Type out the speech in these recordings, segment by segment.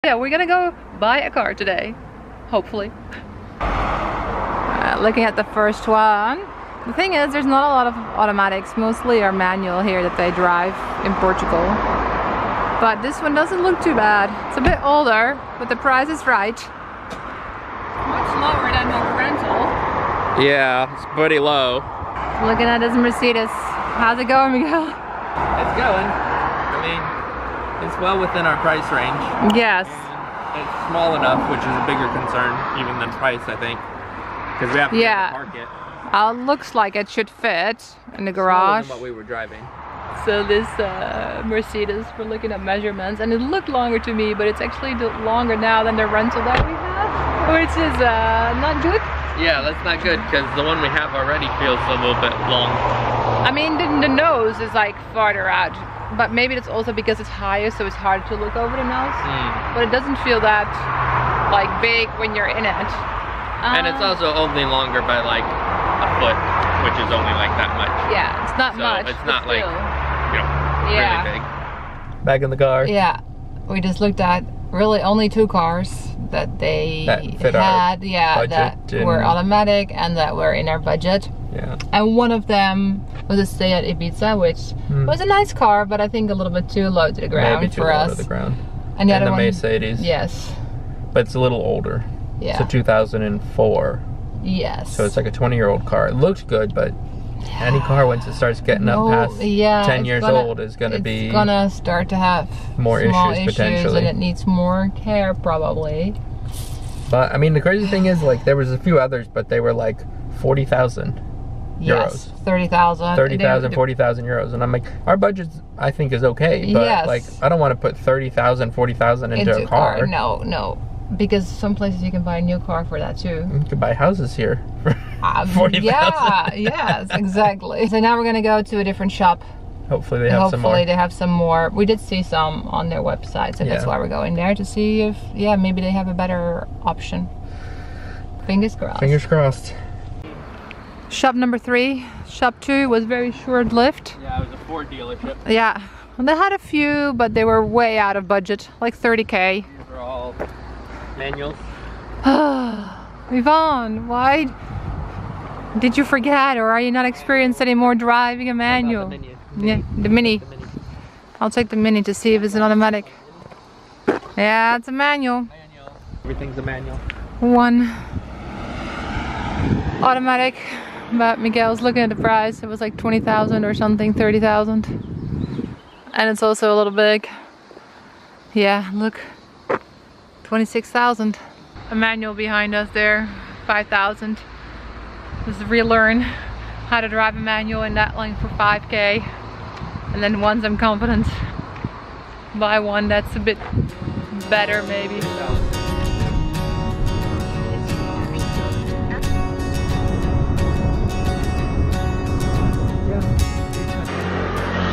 Yeah, we're gonna go buy a car today, hopefully. Looking at the first one. The thing is, there's not a lot of automatics, mostly are manual here that they drive in Portugal. But this one doesn't look too bad. It's a bit older, but the price is right. Much lower than the rental. Yeah, it's pretty low. Looking at this Mercedes. How's it going, Miguel? It's going. I mean, it's well within our price range. Yes. It's small enough, which is a bigger concern even than price, I think. Because we have to be able to park it. Looks like it should fit in the garage. Smaller than what we were driving. So this Mercedes, we're looking at measurements, and it looked longer to me, but it's actually longer now than the rental that we have, which is not good. Yeah, that's not good, because the one we have already feels a little bit long. I mean, the nose is like farther out, but maybe it's also because it's higher, so it's hard to look over the nose. But it doesn't feel that like big when you're in it. And it's also only longer by like a foot, which is only like that much. Yeah, it's not much. It's not like, you know, yeah, really big. Back in the car. Yeah, we just looked at really only 2 cars that they had, that were automatic and that were in our budget. Yeah. And one of them was a stay at Ibiza, which was a nice car, but I think a little bit too low to the ground for us. Low to the ground. And the other one, Mercedes. Yes. But it's a little older. Yeah. It's a 2004. Yes. So it's like a 20-year-old car. It looks good, but any car once it starts getting up past 10 years old is going to be... It's going to start to have more issues potentially. And it needs more care probably. But I mean, the crazy thing is, like, there was a few others, but they were like 40,000 euros. Yes, 30,000. 30,000, 40,000 euros. And I'm like, our budget, I think, is okay. But like, I don't want to put 30,000, 40,000 into a car. No. Because some places you can buy a new car for that too. You can buy houses here for 40,000. Yeah, yes, exactly. So now we're gonna go to a different shop. Hopefully they have some more. Hopefully they have some more. We did see some on their website, so that's why we're going there to see if, maybe they have a better option. Fingers crossed. Fingers crossed. Shop number 3. Shop 2 was very short-lived. Yeah, it was a Ford dealership. Yeah, and they had a few, but they were way out of budget, like 30K. These are all manuals. Yvonne, why did you forget, or are you not experienced anymore driving a manual? The Mini. I'll take the Mini to see if it's an automatic. Yeah, it's a manual. Everything's a manual. One automatic, but Miguel's looking at the price. It was like 20,000 or something, 30,000. And it's also a little big. Yeah, look. 26,000. A manual behind us there, 5,000. Just relearn how to drive a manual in that length for 5K. And then once I'm confident, buy one that's a bit better maybe. So.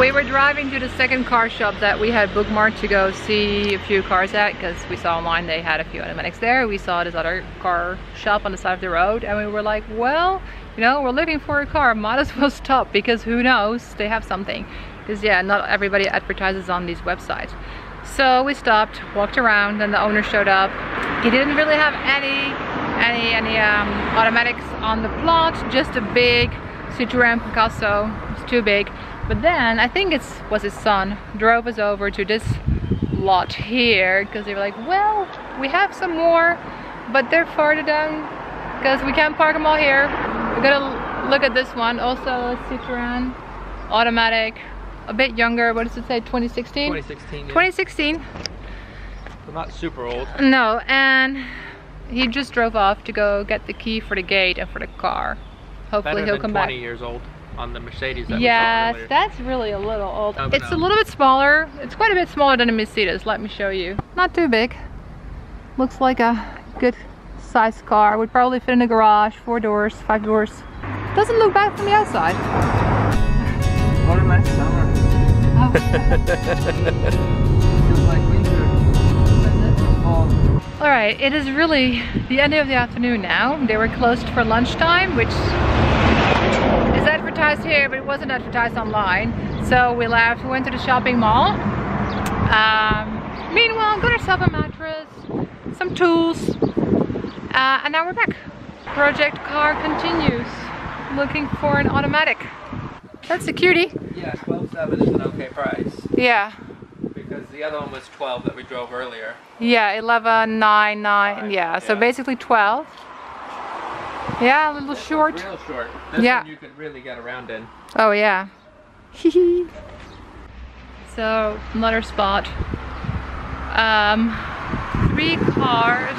We were driving to the second car shop that we had bookmarked to go see a few cars at, because we saw online they had a few automatics there. We saw this other car shop on the side of the road, and we were like, well, you know, we're looking for a car, might as well stop, because who knows, they have something. Because yeah, not everybody advertises on these websites. So we stopped, walked around, and the owner showed up. He didn't really have any automatics on the plot, just a big Citroën Picasso. It's too big. But then I think it was his son drove us over to this lot here, because they were like, well, we have some more, but they're farther down because we can't park them all here. We're gonna look at this one, also a Citroën automatic, a bit younger. What does it say? 2016? 2016. Yeah. 2016. So not super old. No, and he just drove off to go get the key for the gate and for the car. Hopefully he'll come back. 20 years old on the Mercedes that yes, we saw earlier. That's really a little old. It's a little bit smaller. It's quite a bit smaller than a Mercedes. Let me show you. Not too big. Looks like a good size car. Would probably fit in a garage. 4 doors, 5 doors. Doesn't look bad from the outside. What a nice summer. Oh. Feels like winter. Alright, it is really the end of the afternoon now. They were closed for lunchtime, which is advertised here, but it wasn't advertised online. So we left, we went to the shopping mall. Meanwhile, got ourselves a mattress, some tools, and now we're back. Project car continues. Looking for an automatic. That's a cutie. Yeah, 12.7 is an okay price. Yeah. Because the other one was 12 that we drove earlier. Yeah, 11.99. Yeah, so basically 12. Yeah, a little short. Real short. This one you could really get around in. Oh yeah. So another spot. 3 cars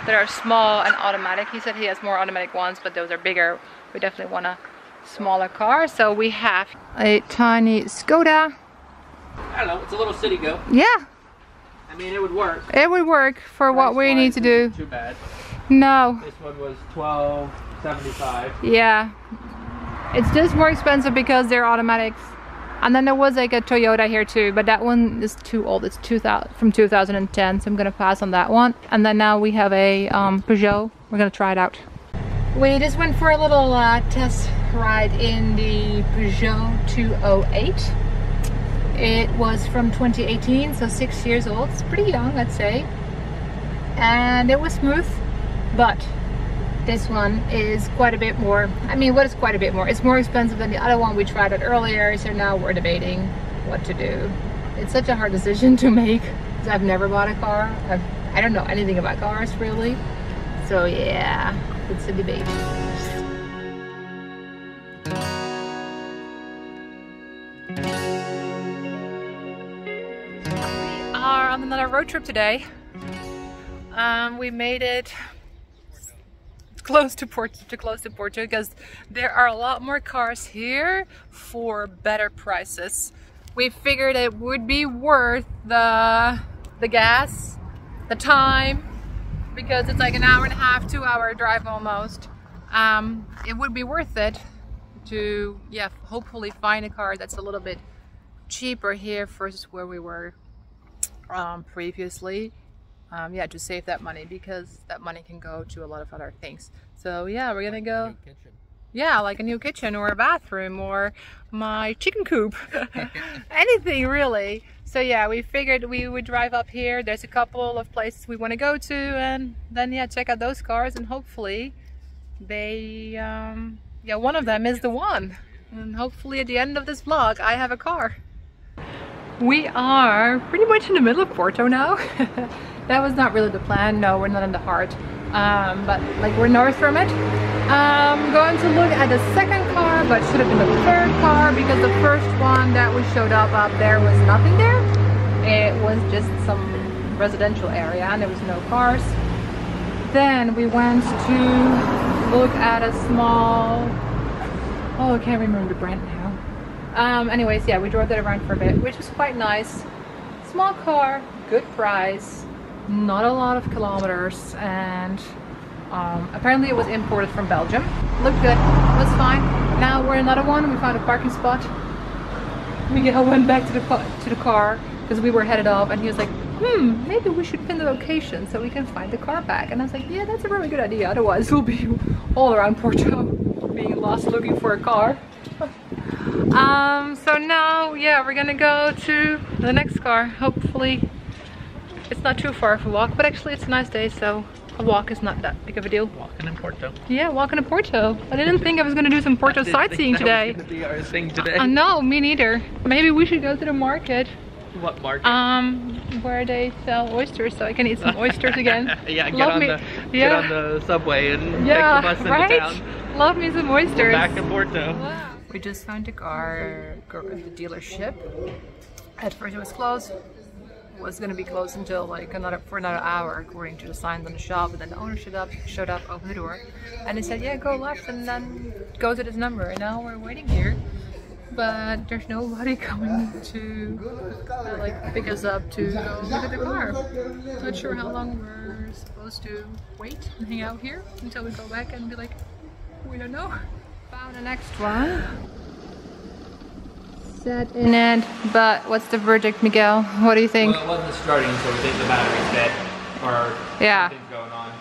that are small and automatic. He said he has more automatic ones, but those are bigger. We definitely want a smaller car. So we have a tiny Skoda. I don't know, it's a little city goat. Yeah. I mean, it would work. It would work for what we need to do. Too bad. No. This one was $12.75. Yeah. It's just more expensive because they're automatics. And then there was like a Toyota here too, but that one is too old. It's from 2010, so I'm gonna pass on that one. And then now we have a Peugeot. We're gonna try it out. We just went for a little test ride in the Peugeot 208. It was from 2018, so 6 years old. It's pretty young, I'd say. And it was smooth, but this one is quite a bit more. I mean, what is quite a bit more? It's more expensive than the other one we tried out earlier, so now we're debating what to do. It's such a hard decision to make because I've never bought a car. I don't know anything about cars really. So yeah, it's a debate. We are on another road trip today. We made it close to Portugal because there are a lot more cars here for better prices. We figured it would be worth the gas, the time, because it's like an hour and a half, 2 hour drive almost. It would be worth it to hopefully find a car that's a little bit cheaper here versus where we were previously. To save that money, because that money can go to a lot of other things. So yeah, we're gonna go. Yeah, like a new kitchen or a bathroom or my chicken coop. Anything really. So yeah, we figured we would drive up here. There's a couple of places we want to go to, and then check out those cars, and hopefully they one of them is the one. And hopefully at the end of this vlog I have a car. We are pretty much in the middle of Porto now. That was not really the plan. No, we're not in the heart, but like we're north from it. Going to look at the second car, but should have been the third car because the first one that we showed up there was nothing there. It was just some residential area and there was no cars. Then we went to look at a small, I can't remember the brand now. Anyways, we drove that around for a bit, which was quite nice. Small car, good price, not a lot of kilometers, and apparently it was imported from Belgium. Looked good, was fine. Now we're in another one. We found a parking spot. Miguel went back to the car because we were headed off, and he was like, maybe we should pin the location so we can find the car back. And I was like, yeah, that's a really good idea. Otherwise we'll be all around Porto being lost looking for a car. So now we're gonna go to the next car. Hopefully it's not too far of a walk, but actually it's a nice day, so a walk is not that big of a deal. Walking in Porto. Yeah, walking in Porto. I didn't think I was gonna do some Porto sightseeing today. That was gonna be our thing today. No, me neither. Maybe we should go to the market. What market? Where they sell oysters, so I can eat some oysters again. Get on the subway and take the bus into town. Love me some oysters. We're back in Porto. Wow. We just found a car at the dealership. At first it was closed. It was gonna be closed until like for another hour according to the signs on the shop, and then the owner showed up, opened the door, and they said, yeah, go left and then go to this number. And now we're waiting here, but there's nobody coming to like pick us up to go look at the car. Not sure how long we're supposed to wait and hang out here until we go back and be like, we don't know. Found the next one. Set in it, but what's the verdict, Miguel? What do you think? Well, it wasn't starting, so we think the battery's dead, or something's going on.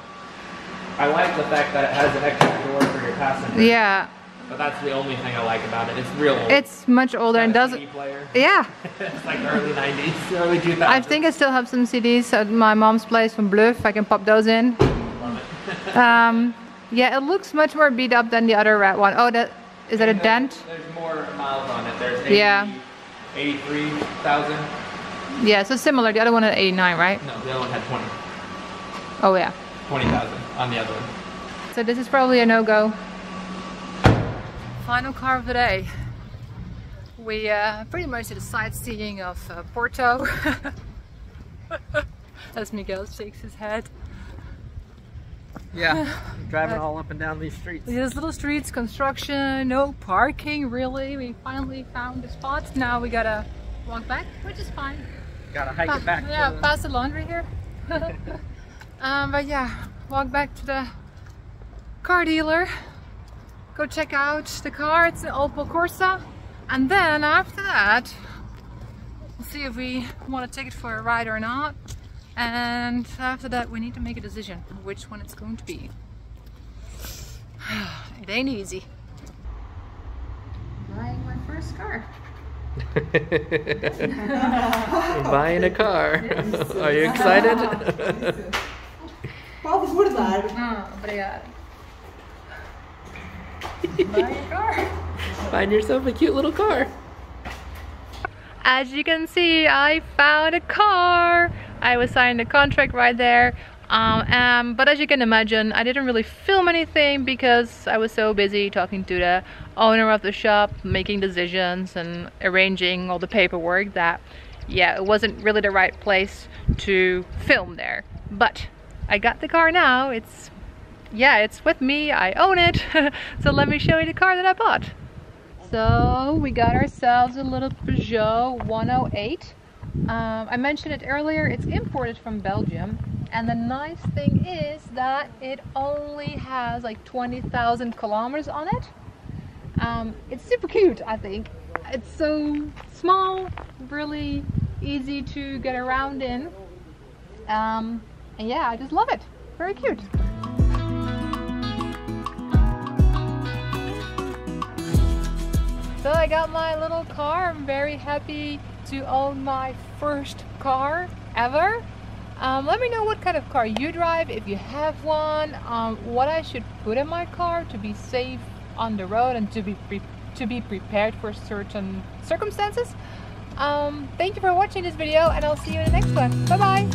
I like the fact that it has an extra door for your passenger. Yeah, But that's the only thing I like about it. It's real old. It's much older and doesn't. Yeah. It's like early 90s, early 2000s. I think I still have some CDs at my mom's place from Bluff. I can pop those in. Love it. Yeah, it looks much more beat up than the other red one. Oh, is that a dent? There's more miles on it. There's 83,000. Yeah, so similar. The other one had 89, right? No, the other one had 20. Oh yeah. 20,000 on the other one. So this is probably a no-go. Final car of the day. We pretty much did a sightseeing of Porto. As Miguel shakes his head. Yeah, driving all up and down these streets. These little streets, construction, no parking really. We finally found a spot. Now we gotta walk back, which is fine. Gotta hike it back. Yeah, past the laundry here. But yeah, walk back to the car dealer. Go check out the car. It's an Opel Corsa. And then after that, we'll see if we want to take it for a ride or not. And after that, we need to make a decision which one it's going to be. It ain't easy. Buying my first car. Buying a car. Are you excited? Obrigado. Buy a car. Find yourself a cute little car. As you can see, I found a car. I was signing a contract right there. But as you can imagine, I didn't really film anything because I was so busy talking to the owner of the shop, making decisions and arranging all the paperwork that, yeah, it wasn't really the right place to film there. But I got the car now. It's with me. I own it. So let me show you the car that I bought. So we got ourselves a little Peugeot 108. I mentioned it earlier, it's imported from Belgium, and the nice thing is that it only has like 20,000 kilometers on it. It's super cute, I think. It's so small, really easy to get around in, and yeah, I just love it. Very cute. So I got my little car. I'm very happy to own my first car ever. Let me know what kind of car you drive, if you have one, what I should put in my car to be safe on the road and to be prepared for certain circumstances. Thank you for watching this video, and I'll see you in the next one. Bye bye.